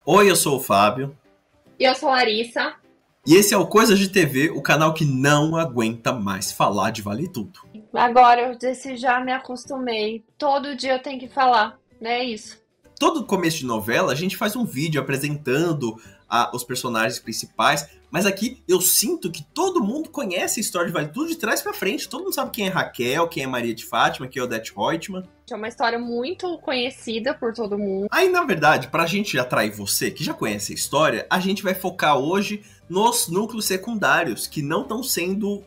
Oi, eu sou o Fábio. E eu sou a Larissa. E esse é o Coisas de TV, o canal que não aguenta mais falar de Vale Tudo. Agora eu desse já me acostumei. Todo dia eu tenho que falar, né? É isso. Todo começo de novela a gente faz um vídeo apresentando os personagens principais, mas aqui eu sinto que todo mundo conhece a história de Vale Tudo de trás pra frente. Todo mundo sabe quem é Raquel, quem é Maria de Fátima, quem é Odete Roitman. É uma história muito conhecida por todo mundo. Aí, na verdade, pra gente atrair você, que já conhece a história, a gente vai focar hoje nos núcleos secundários, que não estão sendo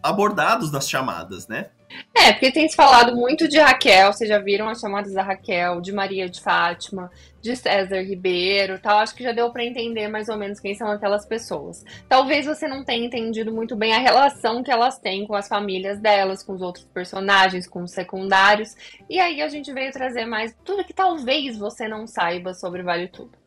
abordados nas chamadas, né? Porque tem se falado muito de Raquel, vocês já viram as chamadas da Raquel, de Maria de Fátima, de César Ribeiro, tal. Acho que já deu para entender mais ou menos quem são aquelas pessoas. Talvez você não tenha entendido muito bem a relação que elas têm com as famílias delas, com os outros personagens, com os secundários. E aí a gente veio trazer mais tudo que talvez você não saiba sobre Vale Tudo.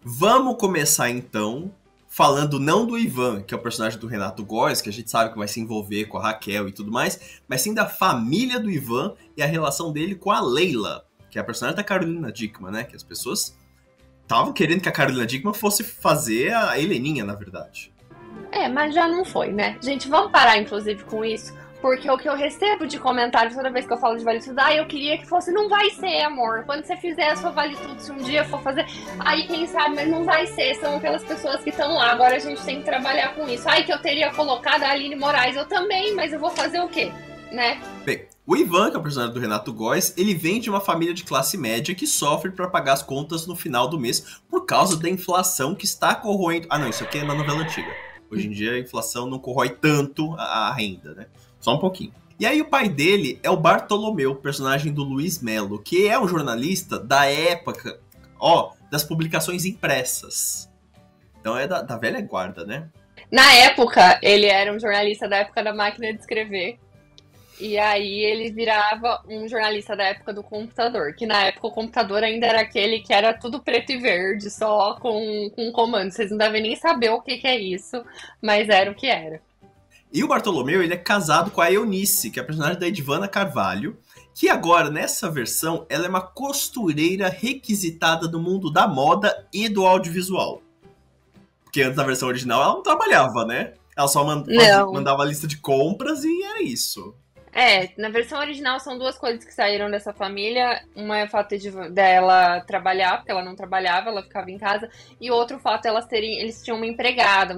Vamos começar então falando não do Ivan, que é o personagem do Renato Góes, que a gente sabe que vai se envolver com a Raquel e tudo mais, mas sim da família do Ivan e a relação dele com a Leila, que é a personagem da Carolina Dickmann, né? Que as pessoas estavam querendo que a Carolina Dickmann fosse fazer a Heleninha, na verdade. Mas já não foi, né? Gente, vamos parar, inclusive, com isso. Porque o que eu recebo de comentários toda vez que eu falo de Vale Tudo, eu queria que fosse, não vai ser, amor. Quando você fizer a sua Vale Tudo, se um dia for fazer, aí quem sabe, mas não vai ser. São aquelas pessoas que estão lá, agora a gente tem que trabalhar com isso. Que eu teria colocado a Aline Moraes, eu também, mas eu vou fazer o quê? Né? Bem, o Ivan, que é o personagem do Renato Góes, ele vem de uma família de classe média que sofre para pagar as contas no final do mês por causa da inflação que está corroendo... Ah, não, isso aqui é na novela antiga. Hoje em dia a inflação não corrói tanto a renda, né? Só um pouquinho. E aí o pai dele é o Bartolomeu, personagem do Luiz Melo, que é um jornalista da época, das publicações impressas. Então é da velha guarda, né? Na época, ele era um jornalista da época da máquina de escrever. E aí ele virava um jornalista da época do computador, que na época o computador ainda era aquele que era tudo preto e verde, só com comando. Vocês não devem nem saber o que é isso, mas era o que era. E o Bartolomeu, ele é casado com a Eunice, que é a personagem da Edvana Carvalho, que agora, nessa versão, ela é uma costureira requisitada do mundo da moda e do audiovisual. Porque antes, na versão original, ela não trabalhava, né? Ela só mandava a lista de compras e era isso. Na versão original são duas coisas que saíram dessa família. Uma é o fato dela trabalhar, porque ela não trabalhava, ela ficava em casa. E outro fato eles tinham uma empregada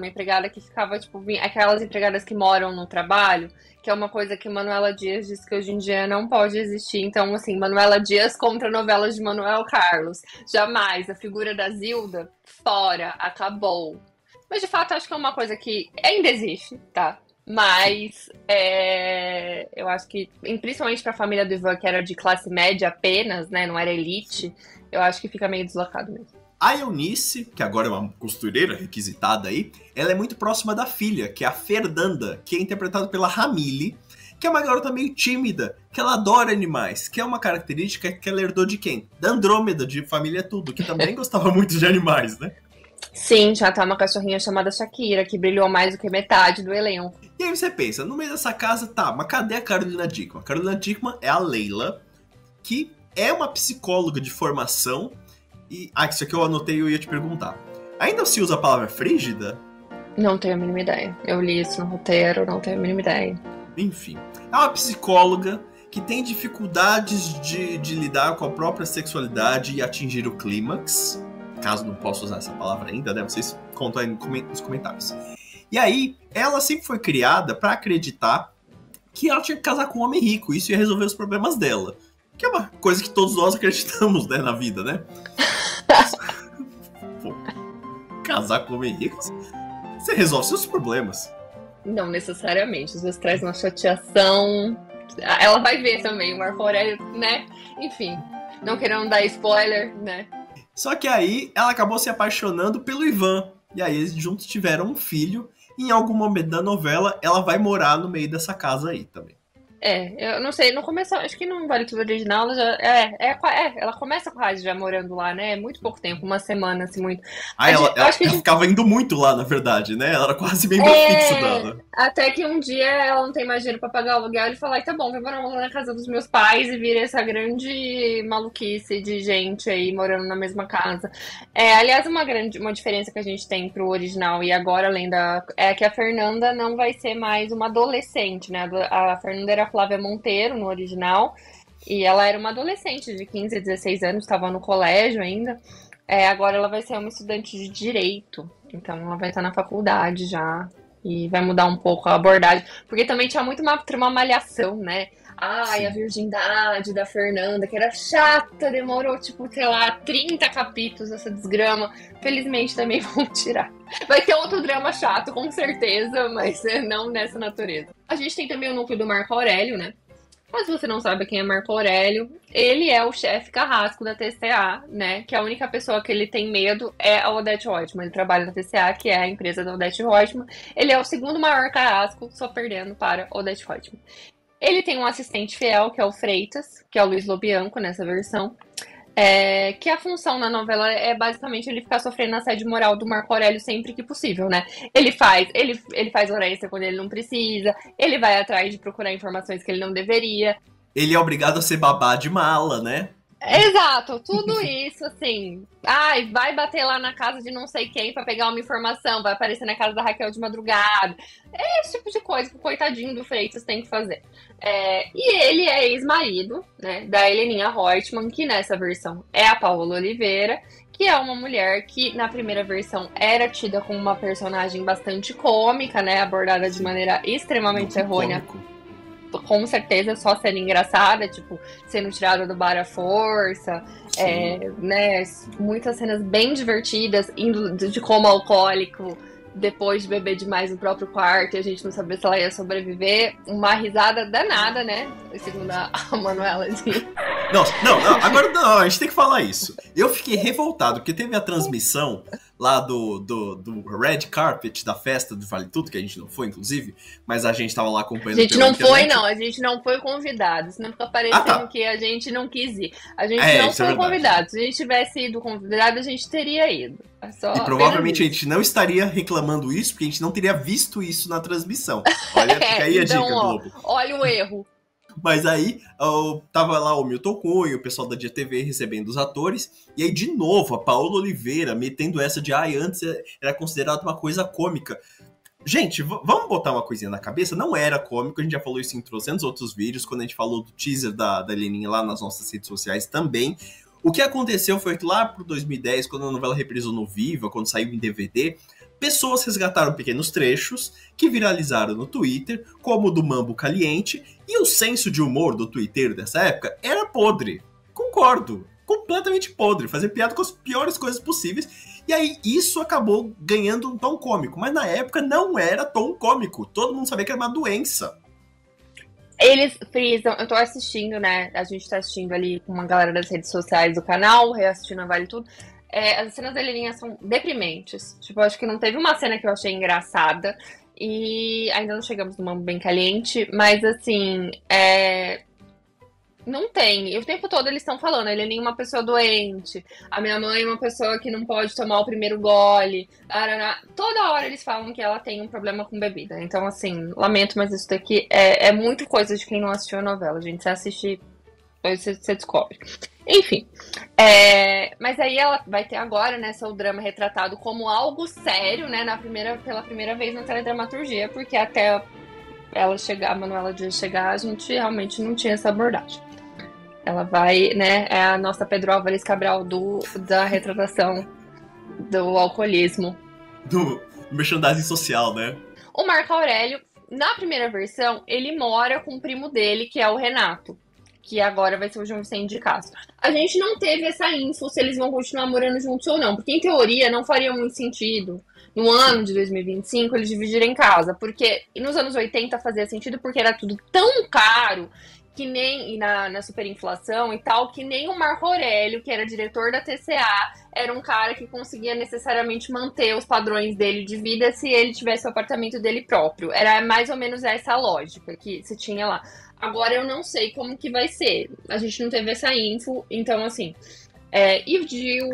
que ficava, tipo, aquelas empregadas que moram no trabalho, que é uma coisa que Manuela Dias diz que hoje em dia não pode existir. Então, assim, Manuela Dias contra novelas de Manuel Carlos. Jamais. A figura da Zilda, fora, acabou. Mas, de fato, acho que é uma coisa que ainda existe, tá? Mas eu acho que, principalmente pra família do Ivan, que era de classe média apenas, né? Não era elite, eu acho que fica meio deslocado mesmo. A Eunice, que agora é uma costureira requisitada aí, ela é muito próxima da filha, que é a Fernanda, que é interpretada pela Ramile, que é uma garota meio tímida, que ela adora animais, que é uma característica que ela herdou de quem? Da Andrômeda, de Família Tudo, que também gostava muito de animais, né? Sim, já tá uma cachorrinha chamada Shakira, que brilhou mais do que metade do elenco. E aí você pensa, no meio dessa casa, tá, mas cadê a Carolina Dickmann? A Carolina Dickmann é a Leila, que é uma psicóloga de formação. E, isso aqui eu anotei e eu ia te perguntar. Ainda se usa a palavra frígida? Não tenho a mínima ideia. Eu li isso no roteiro, não tenho a mínima ideia. Enfim, é uma psicóloga que tem dificuldades de lidar com a própria sexualidade e atingir o clímax. Caso não possa usar essa palavra ainda, né? Vocês contam aí nos comentários. E aí, ela sempre foi criada pra acreditar que ela tinha que casar com um homem rico. Isso ia resolver os problemas dela. Que é uma coisa que todos nós acreditamos, né, na vida, né? Pô, casar com um homem rico, você resolve seus problemas. Não necessariamente. Às vezes traz uma chateação. Ela vai ver também, o Marco Aurélio, né? Enfim, não querendo dar spoiler, né? Só que aí ela acabou se apaixonando pelo Ivan. E aí eles juntos tiveram um filho. E em algum momento da novela ela vai morar no meio dessa casa aí também. Eu não sei, no começo, acho que no Vale Tudo original, ela já, ela começa com a Razi já morando lá, né? É muito pouco tempo, uma semana, assim, muito. Ah, Eu acho que a ela gente ficava indo muito lá, na verdade, né? Ela era quase membro fixo dela. até que um dia ela não tem mais dinheiro pra pagar o aluguel e fala, "Ai, tá bom, vem morar na casa dos meus pais e vira essa grande maluquice de gente aí morando na mesma casa." Aliás, uma diferença que a gente tem pro original e agora, além é que a Fernanda não vai ser mais uma adolescente, né? A Fernanda era a Flávia Monteiro no original e ela era uma adolescente de 15, 16 anos, estava no colégio ainda. Agora ela vai ser uma estudante de direito, então ela vai estar na faculdade já e vai mudar um pouco a abordagem, porque também tinha muito uma malhação, né? Ai, a Sim. virgindade da Fernanda, que era chata, demorou, tipo, sei lá, 30 capítulos essa desgrama. Felizmente também vão tirar. Vai ter outro drama chato, com certeza, mas não nessa natureza. A gente tem também o núcleo do Marco Aurélio, né? Mas se você não sabe quem é Marco Aurélio, ele é o chefe carrasco da TCA, né? Que a única pessoa que ele tem medo é a Odete Roitman. Ele trabalha na TCA, que é a empresa da Odete Roitman. Ele é o segundo maior carrasco, só perdendo para Odete Roitman. Ele tem um assistente fiel, que é o Freitas, que é o Luiz Lobianco nessa versão. Que a função na novela é basicamente ele ficar sofrendo assédio moral do Marco Aurélio sempre que possível, né? Ele faz hora extra quando ele não precisa, ele vai atrás de procurar informações que ele não deveria. Ele é obrigado a ser babá de mala, né? Exato, tudo isso, assim. Ai, vai bater lá na casa de não sei quem pra pegar uma informação, vai aparecer na casa da Raquel de madrugada. É esse tipo de coisa que o coitadinho do Freitas tem que fazer. E ele é ex-marido, né, da Heleninha Reutemann, que nessa versão é a Paola Oliveira, que é uma mulher que na primeira versão era tida como uma personagem bastante cômica, né, abordada de maneira extremamente errônea. Cômico. Com certeza só sendo engraçada, tipo, sendo tirada do bar à força, né, muitas cenas bem divertidas, indo de coma alcoólico, depois de beber demais no próprio quarto, e a gente não sabia se ela ia sobreviver, uma risada danada, né, segundo a Manuela disse. Não, agora não, a gente tem que falar isso. Eu fiquei revoltado, porque teve a transmissão lá do Red Carpet da festa do Vale Tudo, que a gente não foi, inclusive, mas a gente tava lá acompanhando. A gente não foi, não, a gente não foi convidado, senão fica parecendo que a gente não quis ir. A gente não foi convidado. Se a gente tivesse ido convidado, a gente teria ido. E provavelmente a gente não estaria reclamando isso, porque a gente não teria visto isso na transmissão. Olha, fica aí então, a dica, Globo. Olha o erro. Mas aí, tava lá o Milton Cunha, o pessoal da Dia TV recebendo os atores, e aí, de novo, a Paola Oliveira metendo essa de, antes era considerado uma coisa cômica. Gente, vamos botar uma coisinha na cabeça, não era cômico, a gente já falou isso em 300 outros vídeos, quando a gente falou do teaser da Heleninha lá nas nossas redes sociais também. O que aconteceu foi que lá pro 2010, quando a novela reprisou no Viva, quando saiu em DVD, pessoas resgataram pequenos trechos que viralizaram no Twitter, como o do Mambo Caliente, e o senso de humor do twitteiro dessa época era podre. Concordo. Completamente podre. Fazer piada com as piores coisas possíveis. E aí isso acabou ganhando um tom cômico. Mas na época não era tom cômico. Todo mundo sabia que era uma doença. Eles frisam, eu tô assistindo, né? A gente tá assistindo ali com uma galera das redes sociais do canal, reassistindo a Vale Tudo. As cenas da Heleninha são deprimentes. Tipo, eu acho que não teve uma cena que eu achei engraçada. E ainda não chegamos no Mambo Bem Caliente. Mas, assim, não tem. E o tempo todo eles estão falando, a Heleninha é uma pessoa doente. A minha mãe é uma pessoa que não pode tomar o primeiro gole. Toda hora eles falam que ela tem um problema com bebida. Então, assim, lamento, mas isso daqui é muito coisa de quem não assistiu a novela, gente. Você assiste, você descobre. Enfim, mas aí ela vai ter agora, né, seu drama retratado como algo sério, né, pela primeira vez na teledramaturgia, porque até ela chegar, a Manuela Dias chegar, a gente realmente não tinha essa abordagem. Ela vai, né, é a nossa Pedro Álvares Cabral da retratação do alcoolismo. Do merchandising social, né? O Marco Aurélio, na primeira versão, ele mora com o primo dele, que é o Renato, que agora vai ser o João Vicente de Castro. A gente não teve essa info se eles vão continuar morando juntos ou não, porque em teoria não faria muito sentido no ano de 2025 eles dividirem casa, porque nos anos 80 fazia sentido porque era tudo tão caro que nem, e na superinflação e tal, que nem o Marco Aurélio, que era diretor da TCA, era um cara que conseguia necessariamente manter os padrões dele de vida se ele tivesse o apartamento dele próprio. Era mais ou menos essa lógica que se tinha lá. Agora eu não sei como que vai ser. A gente não teve essa info, então assim.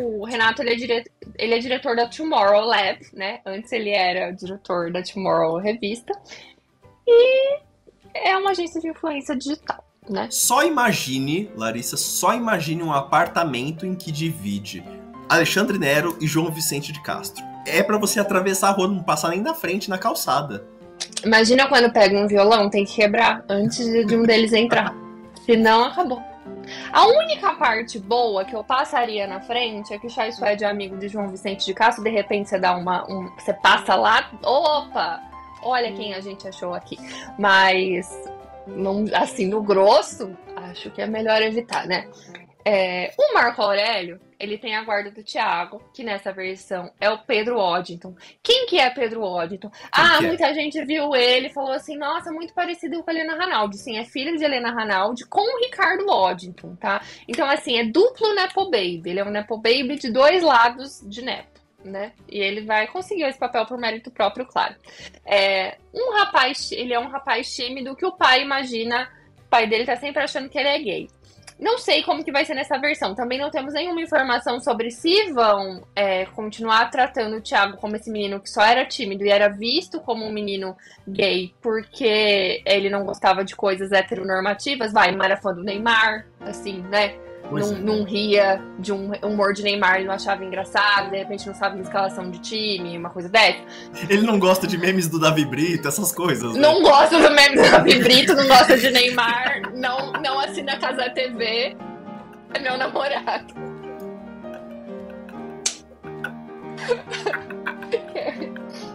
O Renato, ele é diretor da Tomorrow Lab, né? Antes ele era diretor da Tomorrow Revista. E é uma agência de influência digital, né? Só imagine, Larissa, um apartamento em que divide Alexandre Nero e João Vicente de Castro. É pra você atravessar a rua, não passar nem na frente, na calçada. Imagina quando pega um violão, tem que quebrar antes de um deles entrar. Senão, acabou. A única parte boa que eu passaria na frente é que o Chai Suede é amigo de João Vicente de Castro. De repente você dá você passa lá, opa, olha quem a gente achou aqui. Mas, não, assim, no grosso, acho que é melhor evitar, né? O Marco Aurélio, ele tem a guarda do Thiago, que nessa versão é o Pedro Oddington. Quem que é Pedro Oddington? Muita gente viu ele e falou assim, nossa, muito parecido com a Helena Ranaldi. Sim, é filho de Helena Ranaldi com o Ricardo Oddington, tá? Então, assim, é duplo Nepo Baby. Ele é um Nepo Baby de 2 lados de Nepo, né? E ele vai conseguir esse papel por mérito próprio, claro. Ele é um rapaz tímido que o pai imagina, o pai dele tá sempre achando que ele é gay. Não sei como que vai ser nessa versão. Também não temos nenhuma informação sobre se vão continuar tratando o Thiago como esse menino que só era tímido e era visto como um menino gay porque ele não gostava de coisas heteronormativas. Não era fã do Neymar, assim, né? Não ria de um humor de Neymar, ele não achava engraçado, de repente não sabe uma escalação de time, uma coisa dessa. Ele não gosta de memes do Davi Brito, essas coisas, né? Não gosta do meme do Davi Brito, não gosta de Neymar, não assina a Casa TV, é meu namorado.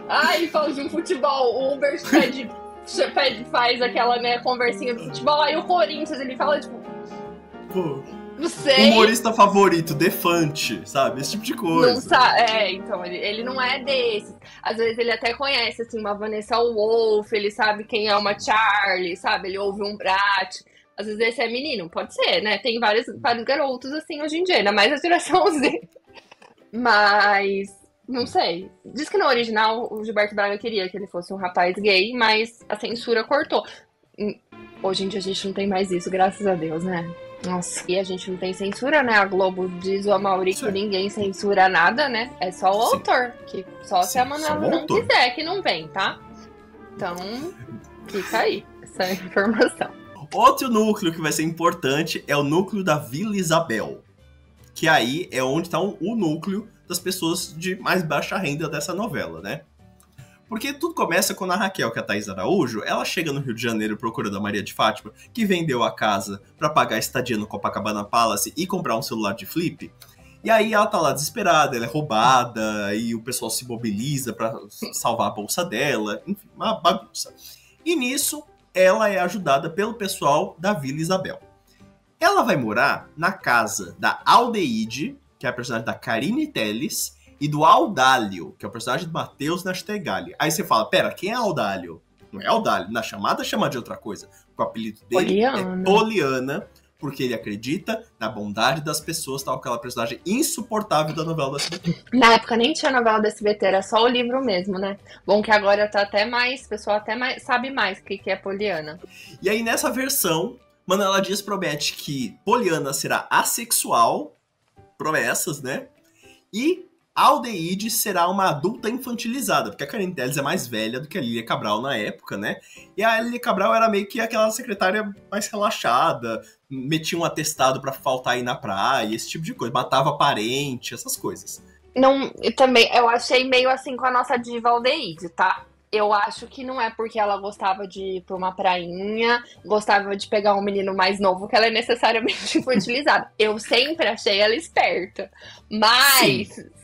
Ai, fala de um futebol, o Uber faz aquela, né, conversinha do futebol, aí o Corinthians, ele fala, tipo... Pô... Não sei. Humorista favorito, Defante, sabe? Esse tipo de coisa. Não sabe, então, ele não é desses. Às vezes ele até conhece, assim, uma Vanessa Wolff, ele sabe quem é uma Charlie, sabe? Ele ouve um Brat. Às vezes esse é menino, pode ser, né? Tem vários garotos, assim, hoje em dia, ainda mais a geração Z. Mas, não sei. Diz que no original o Gilberto Braga queria que ele fosse um rapaz gay, mas a censura cortou. Hoje em dia a gente não tem mais isso, graças a Deus, né? Nossa, e a gente não tem censura, né? A Globo diz o Amaury que ninguém censura nada, né? É só o autor, que só se a Manuela não quiser que não vem, tá? Então, fica aí essa informação. Outro núcleo que vai ser importante é o núcleo da Vila Isabel, que aí é onde está o núcleo das pessoas de mais baixa renda dessa novela, né? Porque tudo começa quando a Raquel, que é a Thaís Araújo, ela chega no Rio de Janeiro procurando a Maria de Fátima, que vendeu a casa pra pagar a estadia no Copacabana Palace e comprar um celular de flip. E aí ela tá lá desesperada, ela é roubada, e o pessoal se mobiliza pra salvar a bolsa dela, enfim, uma bagunça. E nisso, ela é ajudada pelo pessoal da Vila Isabel. Ela vai morar na casa da Aldeide, que é a personagem da Karine Telles, e do Audálio, que é o personagem do Matheus Nastegali. Aí você fala, pera, quem é Audálio? Não é Audálio. Na chamada chama de outra coisa. O apelido dele é Poliana, porque ele acredita na bondade das pessoas, tal, aquela personagem insuportável da novela do SBT. Na época nem tinha novela do SBT, era só o livro mesmo, né? Bom que agora tá até mais, o pessoal até mais, sabe mais o que é Poliana. E aí nessa versão, Manuela Dias promete que Poliana será assexual, promessas, né? E Aldeide será uma adulta infantilizada, porque a Karine Telles é mais velha do que a Lília Cabral na época, né? E a Lília Cabral era meio que aquela secretária mais relaxada, metia um atestado pra faltar aí na praia, esse tipo de coisa, matava parente, essas coisas. Não, eu achei meio assim com a nossa diva Aldeide, tá? Eu acho que não é porque ela gostava de ir pra uma prainha, gostava de pegar um menino mais novo, que ela é necessariamente infantilizada. Eu sempre achei ela esperta, mas... Sim.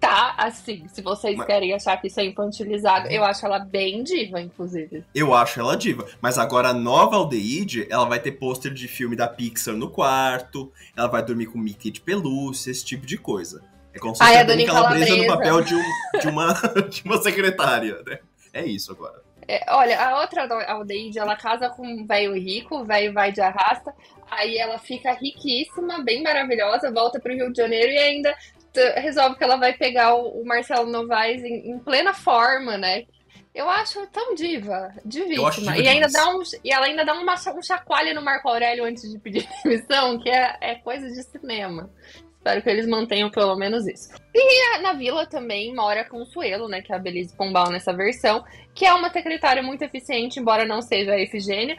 Tá, assim, se vocês querem achar que isso é infantilizado, eu acho ela bem diva, inclusive. Eu acho ela diva, mas agora a nova Aldeide, ela vai ter pôster de filme da Pixar no quarto, ela vai dormir com Mickey de pelúcia, esse tipo de coisa. É como se fosse a Dani Calabresa no papel de uma secretária, né? É isso agora. Olha, a outra Aldeide, ela casa com um velho rico, o velho vai de arrasta, aí ela fica riquíssima, bem maravilhosa, volta pro Rio de Janeiro e ainda... resolve que ela vai pegar o Marcelo Novaes em plena forma, né? Eu acho tão Eu acho divíssima. diva E ainda demais. e ela ainda dá um chacoalho no Marco Aurélio antes de pedir demissão, que é coisa de cinema. Espero que eles mantenham pelo menos isso. E na vila também mora a Consuelo, né? Que é a Belize Pombal nessa versão, que é uma secretária muito eficiente, embora não seja a Efigênia.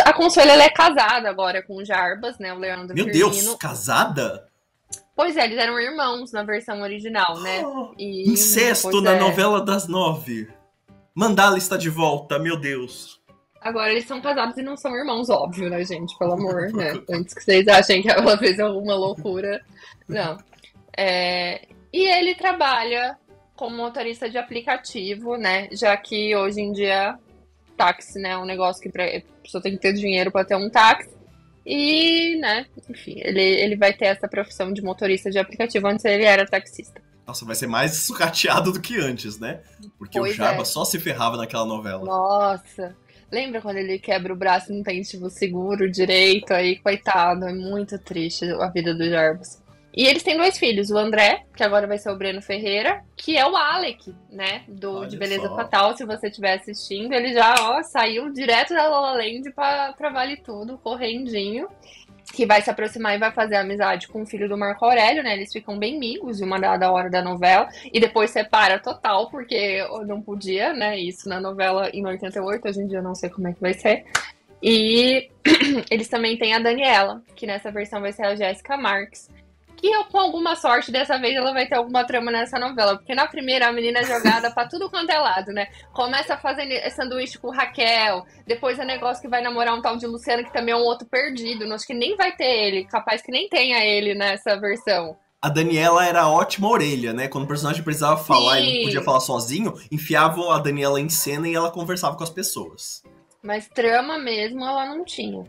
A Consuelo ela é casada agora com o Jarbas, né? O Leandro Meu Deus, Firmino. casada? Pois é, eles eram irmãos na versão original, né? E, Incesto pois na é. novela das 9. Mandala está de volta, meu Deus. Agora eles são casados e não são irmãos, óbvio, né, gente? Pelo amor, né? Antes que vocês achem que ela fez alguma loucura. Não. E ele trabalha como motorista de aplicativo, né? Já que hoje em dia táxi, né, é um negócio que a pessoa tem que ter dinheiro para ter um táxi. E, né, enfim, ele vai ter essa profissão de motorista de aplicativo. Antes ele era taxista. Nossa, vai ser mais sucateado do que antes, né? Porque o Pois Jabba é. só se ferrava naquela novela. Nossa. Lembra quando ele quebra o braço e não tem, tipo, seguro direito? Aí, coitado, é muito triste a vida do Jarbas. E eles têm 2 filhos, o André, que agora vai ser o Breno Ferreira, que é o Alec, né, Olha de Beleza só. Fatal, se você estiver assistindo. Ele já, ó, saiu direto da La La Land pra Vale Tudo, correndinho. Que vai se aproximar e vai fazer amizade com o filho do Marco Aurélio, né? Eles ficam bem amigos de uma dada hora da novela. E depois separa total, porque não podia, né? Isso na novela em 88, hoje em dia eu não sei como é que vai ser. E eles também têm a Daniela, que nessa versão vai ser a Jéssica Marques. Que com alguma sorte, dessa vez ela vai ter alguma trama nessa novela. Porque na primeira a menina é jogada pra tudo quanto é lado, né? Começa fazendo sanduíche com Raquel. Depois é negócio que vai namorar um tal de Luciano, que também é um outro perdido. Acho que nem vai ter ele. Capaz que nem tenha ele nessa versão. A Daniela era a ótima orelha, né? Quando o personagem precisava falar e não podia falar sozinho, enfiavam a Daniela em cena e ela conversava com as pessoas. Mas trama mesmo ela não tinha.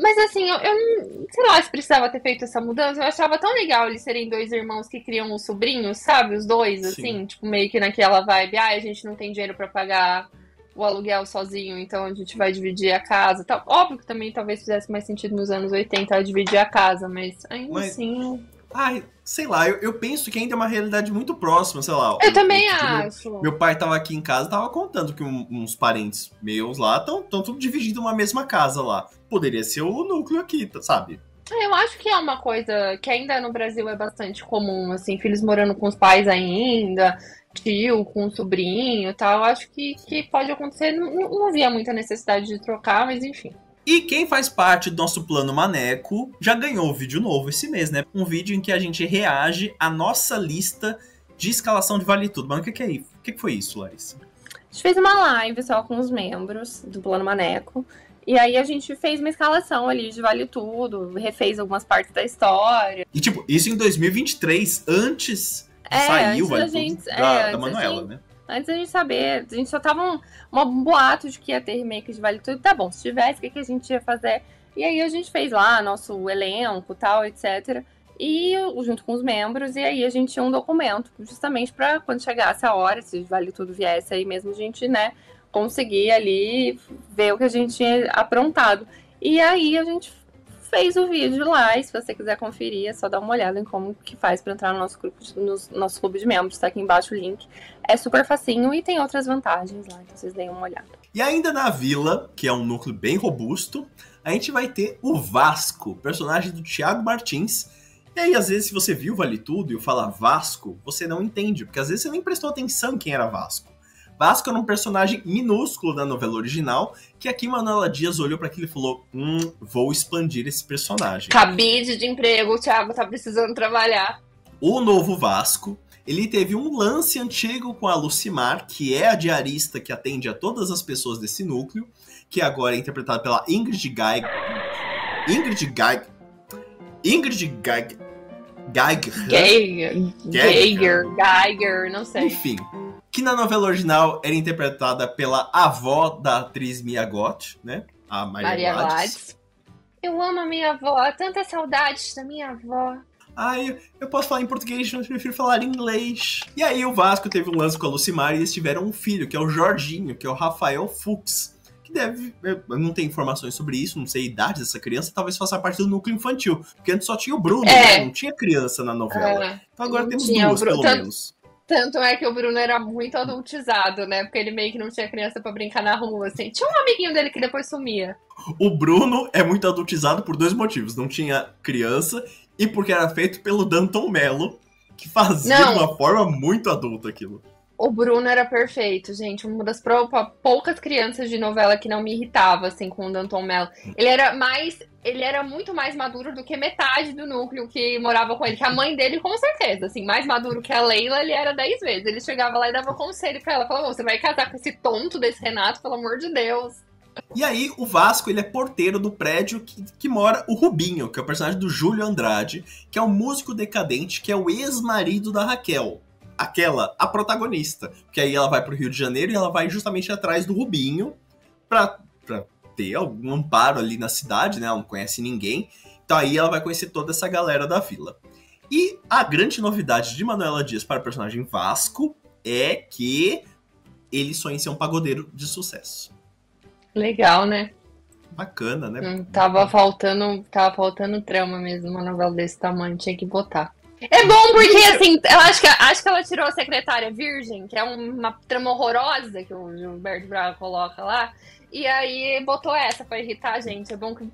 Mas assim, eu não sei lá se precisava ter feito essa mudança. Eu achava tão legal eles serem 2 irmãos que criam os sobrinhos, sabe? Os dois, assim, Sim. tipo, meio que naquela vibe. Ah, a gente não tem dinheiro pra pagar o aluguel sozinho, então a gente vai dividir a casa. Tal. Óbvio que também talvez fizesse mais sentido nos anos 80 dividir a casa, mas ainda assim. Ai, sei lá, eu penso que ainda é uma realidade muito próxima, sei lá. Eu também acho. Meu pai tava aqui em casa e tava contando que uns parentes meus lá estão tudo dividindo uma mesma casa lá. Poderia ser o núcleo aqui, sabe? Eu acho que é uma coisa que ainda no Brasil é bastante comum, assim, filhos morando com os pais ainda, tio com sobrinho e tal. Acho que pode acontecer. Não havia muita necessidade de trocar, mas enfim. E quem faz parte do nosso plano Maneco já ganhou um vídeo novo esse mês, né? Um vídeo em que a gente reage à nossa lista de escalação de Vale Tudo. Mas o que é isso? O que foi isso, Larissa? A gente fez uma live só com os membros do Plano Maneco. E aí a gente fez uma escalação ali de Vale Tudo, refez algumas partes da história. E tipo, isso em 2023, antes de sair o Vale Tudo da Manuela, né? Antes da gente saber, a gente só tava um boato de que ia ter remake de Vale Tudo. Tá bom, se tivesse, o que a gente ia fazer? E aí a gente fez lá nosso elenco, tal, etc. E junto com os membros, e aí a gente tinha um documento, justamente para quando chegasse a hora, se Vale Tudo viesse aí mesmo, a gente, né, conseguir ali ver o que a gente tinha aprontado. E aí a gente fez o vídeo lá, e se você quiser conferir, é só dar uma olhada em como que faz para entrar no nosso grupo, no nosso clube de membros, tá aqui embaixo o link. É super facinho e tem outras vantagens lá, então vocês deem uma olhada. E ainda na vila, que é um núcleo bem robusto, a gente vai ter o Vasco, personagem do Thiago Martins. E aí, às vezes, se você viu Vale Tudo e eu falar Vasco, você não entende, porque às vezes você nem prestou atenção em quem era Vasco. Vasco era um personagem minúsculo da novela original, que aqui Manuela Dias olhou para aquilo e falou, vou expandir esse personagem. Cabide de emprego, o Thiago tá precisando trabalhar. O novo Vasco, ele teve um lance antigo com a Lucimar, que é a diarista que atende a todas as pessoas desse núcleo, que agora é interpretada pela Ingrid Geiger, não sei. Enfim, que na novela original era interpretada pela avó da atriz Mia Goth, né? A Maria Gladys. Eu amo a minha avó, tanta saudade da minha avó. Ai, eu posso falar em português, mas eu prefiro falar em inglês. E aí o Vasco teve um lance com a Lucimar e eles tiveram um filho, que é o Jorginho, que é o Rafael Fux. Que deve... Eu não tenho informações sobre isso, não sei a idade dessa criança, talvez faça parte do núcleo infantil. Porque antes só tinha o Bruno, né? Não tinha criança na novela. Então agora temos duas, pelo menos. Tanto é que o Bruno era muito adultizado, né? Porque ele meio que não tinha criança pra brincar na rua, assim. Tinha um amiguinho dele que depois sumia. O Bruno é muito adultizado por 2 motivos. Não tinha criança e porque era feito pelo Danton Mello, que fazia de uma forma muito adulta aquilo. O Bruno era perfeito, gente. Uma das poucas crianças de novela que não me irritava, assim, com o Danton Mello. Ele era muito mais maduro do que metade do núcleo que morava com ele. Que a mãe dele, com certeza, assim, mais maduro que a Leila, ele era 10 vezes. Ele chegava lá e dava conselho pra ela. Falava, você vai casar com esse tonto desse Renato, pelo amor de Deus. E aí, o Vasco, ele é porteiro do prédio que mora o Rubinho, que é o personagem do Júlio Andrade, que é um músico decadente, que é o ex-marido da Raquel. A protagonista. Porque aí ela vai pro Rio de Janeiro e ela vai justamente atrás do Rubinho pra ter algum amparo ali na cidade, né? Ela não conhece ninguém. Então aí ela vai conhecer toda essa galera da vila. E a grande novidade de Manuela Dias para o personagem Vasco é que ele sonha em ser um pagodeiro de sucesso. Legal, né? Bacana, né? Tava faltando trama mesmo, uma novela desse tamanho, tinha que botar. É bom porque, assim, eu acho que ela tirou a secretária virgem, que é uma trama horrorosa que o Gilberto Braga coloca lá, e aí botou essa pra irritar a gente. É bom que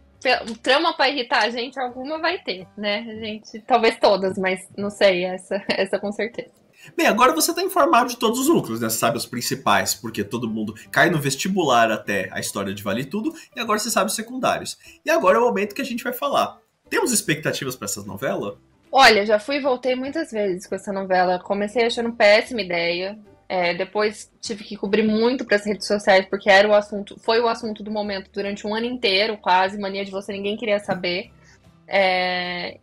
trama pra irritar a gente, alguma vai ter, né? A gente, talvez todas, mas não sei, essa com certeza. Bem, agora você tá informado de todos os núcleos, né? Você sabe os principais, porque todo mundo cai no vestibular até a história de Vale Tudo, e agora você sabe os secundários. E agora é o momento que a gente vai falar. Temos expectativas pra essa novela? Olha, já fui e voltei muitas vezes com essa novela. Comecei achando péssima ideia. Depois tive que cobrir muito para as redes sociais, porque foi o assunto do momento durante um ano inteiro, quase. Mania de Você, ninguém queria saber.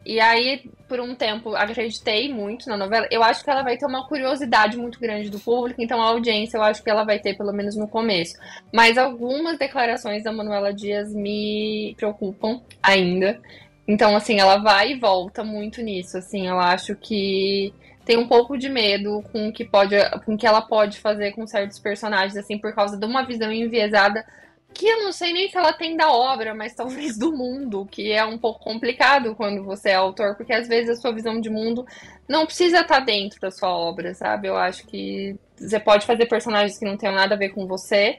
E aí, por um tempo, acreditei muito na novela. Eu acho que ela vai ter uma curiosidade muito grande do público, então a audiência eu acho que ela vai ter, pelo menos no começo. Mas algumas declarações da Manuela Dias me preocupam ainda. Então, assim, ela vai e volta muito nisso, assim, eu acho que tem um pouco de medo com o que ela pode fazer com certos personagens, assim, por causa de uma visão enviesada, que eu não sei nem se ela tem da obra, mas talvez do mundo, que é um pouco complicado quando você é autor, porque às vezes a sua visão de mundo não precisa estar dentro da sua obra, sabe? Eu acho que você pode fazer personagens que não tenham nada a ver com você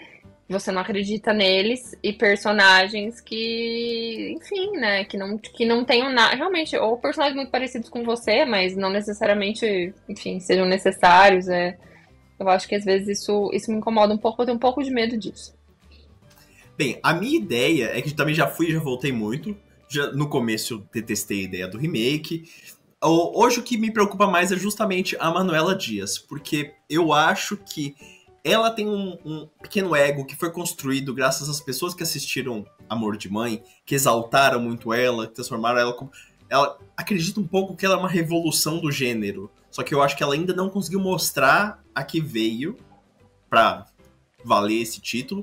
não acredita neles, e personagens que, enfim, né, que não tenham nada, realmente, ou personagens muito parecidos com você, mas não necessariamente, enfim, sejam necessários, eu acho que às vezes isso me incomoda um pouco, eu tenho um pouco de medo disso. Bem, a minha ideia é que também já fui e já voltei muito, no começo eu detestei a ideia do remake. Hoje o que me preocupa mais é justamente a Manuela Dias, porque eu acho que ela tem um pequeno ego que foi construído graças às pessoas que assistiram Amor de Mãe, que exaltaram muito ela, que transformaram ela como... Ela acredita um pouco que ela é uma revolução do gênero. Só que eu acho que ela ainda não conseguiu mostrar a que veio pra valer esse título.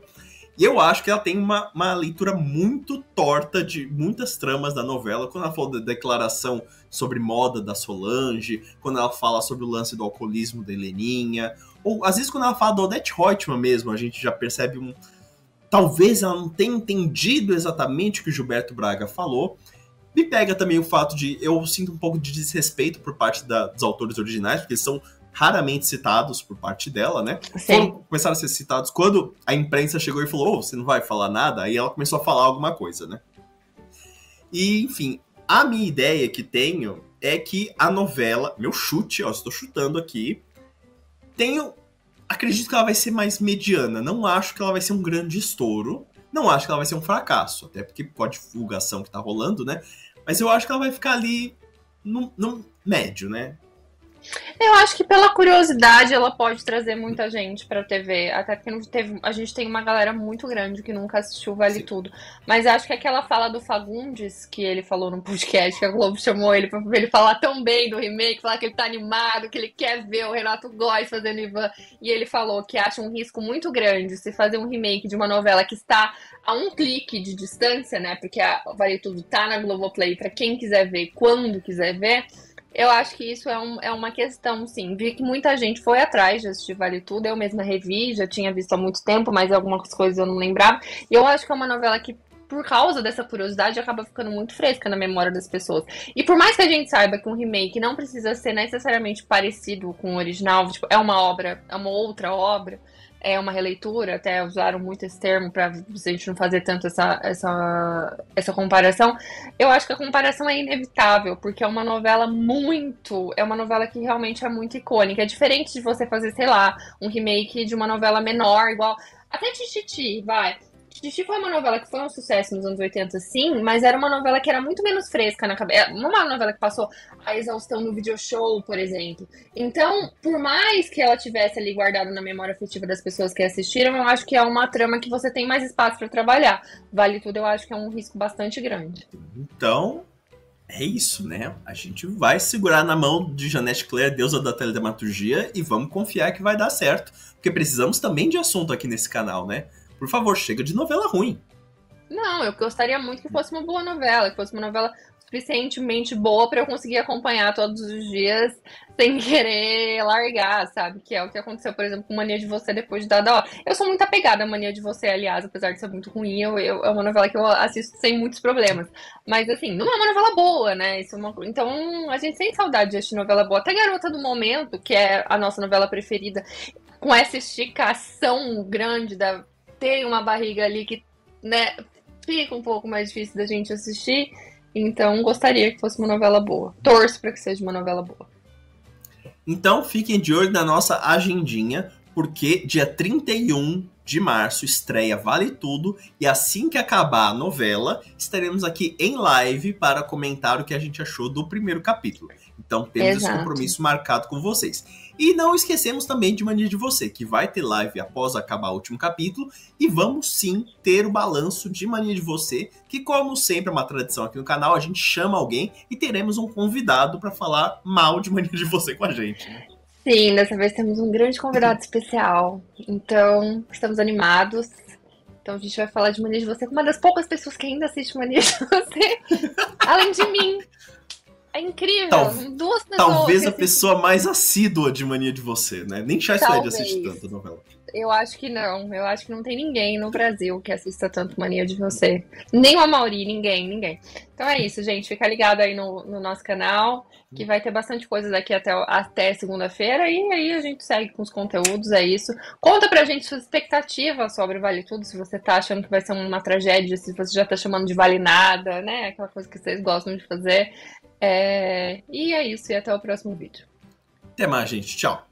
E eu acho que ela tem uma leitura muito torta de muitas tramas da novela. Quando ela falou da declaração sobre moda da Solange, quando ela fala sobre o lance do alcoolismo da Heleninha, ou às vezes quando ela fala da Odete Roitman mesmo, a gente já percebe talvez ela não tenha entendido exatamente o que o Gilberto Braga falou. Me pega também o fato de... Eu sinto um pouco de desrespeito por parte dos autores originais, porque eles são raramente citados por parte dela, né? Começaram a ser citados quando a imprensa chegou e falou, você não vai falar nada? Aí ela começou a falar alguma coisa, né? E, enfim, a minha ideia que tenho é que a novela... Meu chute, estou chutando aqui. Acredito que ela vai ser mais mediana. Não acho que ela vai ser um grande estouro. Não acho que ela vai ser um fracasso. Até porque por causa de divulgação que tá rolando, né? Mas eu acho que ela vai ficar ali no médio, né? Eu acho que pela curiosidade ela pode trazer muita gente pra TV, até porque a gente tem uma galera muito grande que nunca assistiu Vale Sim. Tudo. Mas acho que aquela fala do Fagundes, que ele falou no podcast, que a Globo chamou ele pra ele falar tão bem do remake, falar que ele tá animado, que ele quer ver o Renato Góes fazendo Ivan, e ele falou que acha um risco muito grande se fazer um remake de uma novela que está a um clique de distância, né? Porque a Vale Tudo tá na Globoplay pra quem quiser ver, quando quiser ver. Eu acho que isso é uma questão, sim. Vi que muita gente foi atrás de assistir Vale Tudo. Eu mesma revi, já tinha visto há muito tempo, mas algumas coisas eu não lembrava. E eu acho que é uma novela que por causa dessa curiosidade, acaba ficando muito fresca na memória das pessoas. E por mais que a gente saiba que um remake não precisa ser necessariamente parecido com o original, tipo, é uma obra, é uma outra obra, é uma releitura, até usaram muito esse termo pra a gente não fazer tanto essa comparação. Eu acho que a comparação é inevitável, porque é uma novela que realmente é muito icônica. É diferente de você fazer, sei lá, um remake de uma novela menor, igual até Tititi, vai. Tititi foi uma novela que foi um sucesso nos anos 80, sim, mas era uma novela que era muito menos fresca na cabeça. Não uma novela que passou a exaustão no video show, por exemplo. Então, por mais que ela tivesse ali guardado na memória afetiva das pessoas que assistiram, eu acho que é uma trama que você tem mais espaço para trabalhar. Vale Tudo, eu acho que é um risco bastante grande. Então, é isso, né? A gente vai segurar na mão de Jeanette Claire, deusa da teledramaturgia, e vamos confiar que vai dar certo. Porque precisamos também de assunto aqui nesse canal, né? Por favor, chega de novela ruim. Não, eu gostaria muito que fosse uma boa novela, que fosse uma novela suficientemente boa para eu conseguir acompanhar todos os dias sem querer largar, sabe? Que é o que aconteceu, por exemplo, com Mania de Você depois de Dada Ó. Eu sou muito apegada a Mania de Você, aliás, apesar de ser muito ruim, é uma novela que eu assisto sem muitos problemas. Mas, assim, não é uma novela boa, né? Então, a gente sente saudade de assistir novela boa. Até Garota do Momento, que é a nossa novela preferida, com essa esticação grande tem uma barriga ali que, né, fica um pouco mais difícil da gente assistir. Então, gostaria que fosse uma novela boa. Torço para que seja uma novela boa. Então, fiquem de olho na nossa agendinha, porque dia 31 de março estreia Vale Tudo, e assim que acabar a novela, estaremos aqui em live para comentar o que a gente achou do primeiro capítulo. Então, temos esse compromisso marcado com vocês. E não esquecemos também de Mania de Você, que vai ter live após acabar o último capítulo, e vamos sim ter o balanço de Mania de Você, que como sempre é uma tradição aqui no canal, a gente chama alguém e teremos um convidado para falar mal de Mania de Você com a gente. Sim, dessa vez temos um grande convidado especial, então estamos animados. Então a gente vai falar de Mania de Você com uma das poucas pessoas que ainda assiste Mania de Você, além de mim. É incrível, duas pessoas. Talvez a pessoa mais assídua de Mania de Você, né? Nem Chai Suede assiste tanto a novela. Eu acho que não tem ninguém no Brasil que assista tanto Mania de Você. Nem o Amaury, ninguém. Então é isso, gente, fica ligado aí no nosso canal, que vai ter bastante coisa daqui até segunda-feira, e aí a gente segue com os conteúdos, é isso. Conta pra gente sua expectativa sobre Vale Tudo, se você tá achando que vai ser uma tragédia, se você já tá chamando de Vale Nada, né? Aquela coisa que vocês gostam de fazer. E é isso, e até o próximo vídeo. Até mais, gente. Tchau.